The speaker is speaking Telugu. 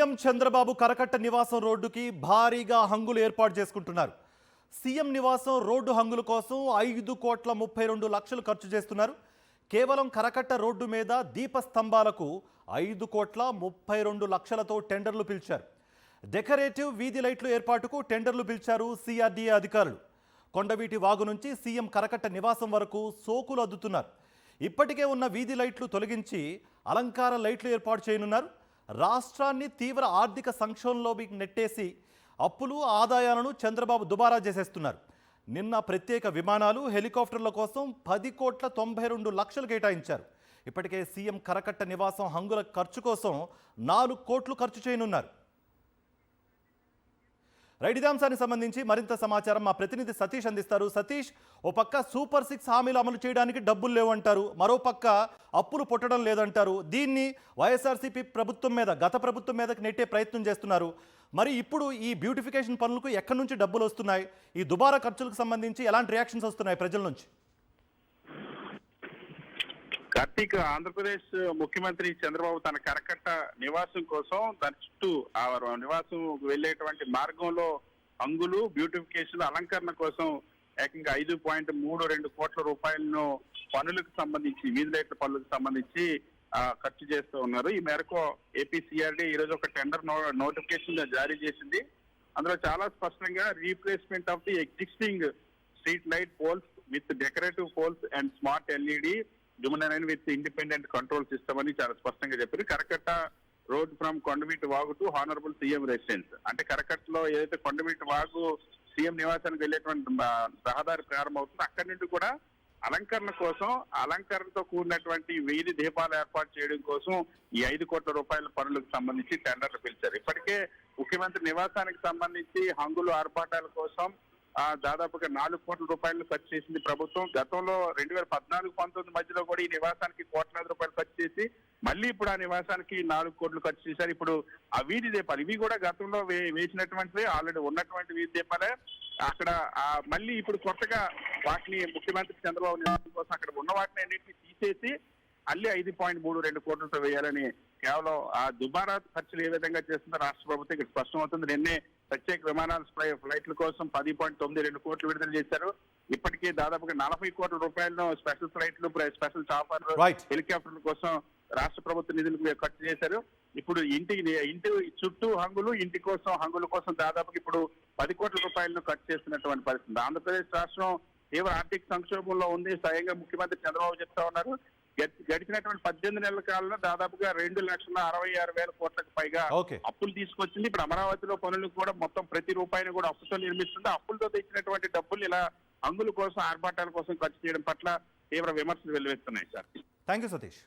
సీఎం చంద్రబాబు కరకట్ట నివాసం రోడ్డుకి భారీగా హంగులు ఏర్పాటు చేసుకుంటున్నారు. సీఎం నివాసం రోడ్డు హంగుల కోసం 5,32,00,000 ఖర్చు చేస్తున్నారు. కేవలం కరకట్ట రోడ్డు మీద దీపస్తంభాలకు 5,32,00,000తో టెండర్లు పిలిచారు. డెకరేటివ్ వీధి లైట్లు ఏర్పాటుకు టెండర్లు పిలిచారు సిఆర్డీఏ అధికారులు. కొండవీటి వాగు నుంచి సీఎం కరకట్ట నివాసం వరకు సోకులు అద్దుతున్నారు. ఇప్పటికే ఉన్న వీధి లైట్లు తొలగించి అలంకార లైట్లు ఏర్పాటు చేయనున్నారు. రాష్ట్రాన్ని తీవ్ర ఆర్థిక సంక్షోభంలోకి నెట్టేసి అప్పులు ఆదాయాలను చంద్రబాబు దుబారా చేసేస్తున్నారు. నిన్న ప్రత్యేక విమానాలు హెలికాప్టర్ల కోసం 10,92,00,000 కేటాయించారు. ఇప్పటికే సీఎం కరకట్ట నివాసం హంగుల ఖర్చు కోసం 4 కోట్లు ఖర్చు చేయనున్నారు. రైట్, ఇదే అంశానికి సంబంధించి మరింత సమాచారం మా ప్రతినిధి సతీష్ అందిస్తారు. సతీష్, ఓ పక్క సూపర్ 6 హామీలు అమలు చేయడానికి డబ్బులు లేవంటారు, మరో పక్క అప్పులు పుట్టడం లేదంటారు. దీన్ని వైఎస్ఆర్సీపీ ప్రభుత్వం మీద, గత ప్రభుత్వం మీదకి నెట్టే ప్రయత్నం చేస్తున్నారు. మరి ఇప్పుడు ఈ బ్యూటిఫికేషన్ పనులకు ఎక్కడి నుంచి డబ్బులు వస్తున్నాయి? ఈ దుబారా ఖర్చులకు సంబంధించి ఎలాంటి రియాక్షన్స్ వస్తున్నాయి ప్రజల నుంచి? కార్తీక్, ఆంధ్రప్రదేశ్ ముఖ్యమంత్రి చంద్రబాబు తన కరకట్ట నివాసం కోసం దాని చుట్టూ ఆ నివాసం వెళ్లేటువంటి మార్గంలో హంగులు, బ్యూటిఫికేషన్, అలంకరణ కోసం ఏకంగా 5.32 కోట్ల రూపాయలను పనులకు సంబంధించి, వీధి లైట్ల పనులకు సంబంధించి ఖర్చు చేస్తూ ఉన్నారు. ఈ మేరకు ఏపీసీఆర్డీ ఈ రోజు ఒక టెండర్ నోటిఫికేషన్ జారీ చేసింది. అందులో చాలా స్పష్టంగా replacement of the existing street light poles with decorative poles and smart LED luminary with independent control system అని చాలా స్పష్టంగా చెప్పారు. కరకట్ట road from Kondaveeti Vagu to honourable CM residence, అంటే కరకట్టలో ఏదైతే కొండవీటి వాగు సీఎం నివాసానికి వెళ్ళేటువంటి రహదారి ప్రారంభమవుతుందో అక్కడి నుండి కూడా అలంకరణ కోసం, అలంకరణతో కూడినటువంటి వీధి దీపాలు ఏర్పాటు చేయడం కోసం ఈ 5 కోట్ల రూపాయల పనులకు సంబంధించి టెండర్లు పిలిచారు. ఇప్పటికే ముఖ్యమంత్రి నివాసానికి సంబంధించి హంగులు, ఆర్భాటాల కోసం దాదాపుగా 4 కోట్ల రూపాయలు ఖర్చు చేసింది ప్రభుత్వం. గతంలో 2014-19 మధ్యలో కూడా ఈ నివాసానికి కోట్లాది రూపాయలు ఖర్చు చేసి మళ్ళీ ఇప్పుడు ఆ నివాసానికి 4 కోట్లు ఖర్చు చేశారు. ఇప్పుడు ఆ వీధి దీపాలు ఇవి కూడా గతంలో వేసినటువంటివి, ఆల్రెడీ ఉన్నటువంటి వీధి దీపాలే. అక్కడ మళ్ళీ ఇప్పుడు కొత్తగా వాటిని ముఖ్యమంత్రి చంద్రబాబు నివాసం కోసం అక్కడ ఉన్న వాటిని అన్నింటినీ తీసేసి మళ్ళీ 5.32 కోట్లతో వేయాలని కేవలం ఆ దుబారా ఖర్చులు ఏ విధంగా చేస్తుందో రాష్ట్ర ప్రభుత్వం ఇక్కడ స్పష్టమవుతుంది. నిన్నే ప్రత్యేక విమానాల ఫ్లైట్ల కోసం 10.92 కోట్లు విడుదల చేశారు. ఇప్పటికే దాదాపుగా 40 కోట్ల రూపాయలను స్పెషల్ ఫ్లైట్లు, స్పెషల్ చాపర్లు, హెలికాప్టర్ల కోసం రాష్ట్ర ప్రభుత్వ నిధులు ఖర్చు చేశారు. ఇప్పుడు ఇంటి చుట్టూ హంగులు, ఇంటి కోసం హంగుల కోసం దాదాపుగా ఇప్పుడు 10 కోట్ల రూపాయలను ఖర్చు చేస్తున్నటువంటి పరిస్థితి. ఆంధ్రప్రదేశ్ రాష్ట్రం తీవ్ర ఆర్థిక సంక్షోభంలో ఉంది. స్వయంగా ముఖ్యమంత్రి చంద్రబాబు చెప్తా ఉన్నారు, గడిచినటువంటి 18 నెలల కాలంలో దాదాపుగా 2,66,000 కోట్లకు పైగా అప్పులు తీసుకొచ్చింది. ఇప్పుడు అమరావతిలో పనులకు కూడా మొత్తం ప్రతి రూపాయిని కూడా అప్పుతో నిర్మిస్తుంది. అప్పులతో తెచ్చినటువంటి డబ్బులు ఇలా హంగుల కోసం, ఆర్భాటాల కోసం ఖర్చు చేయడం పట్ల తీవ్ర విమర్శలు వెల్లువెత్తున్నాయి. Sir, thank you Satish.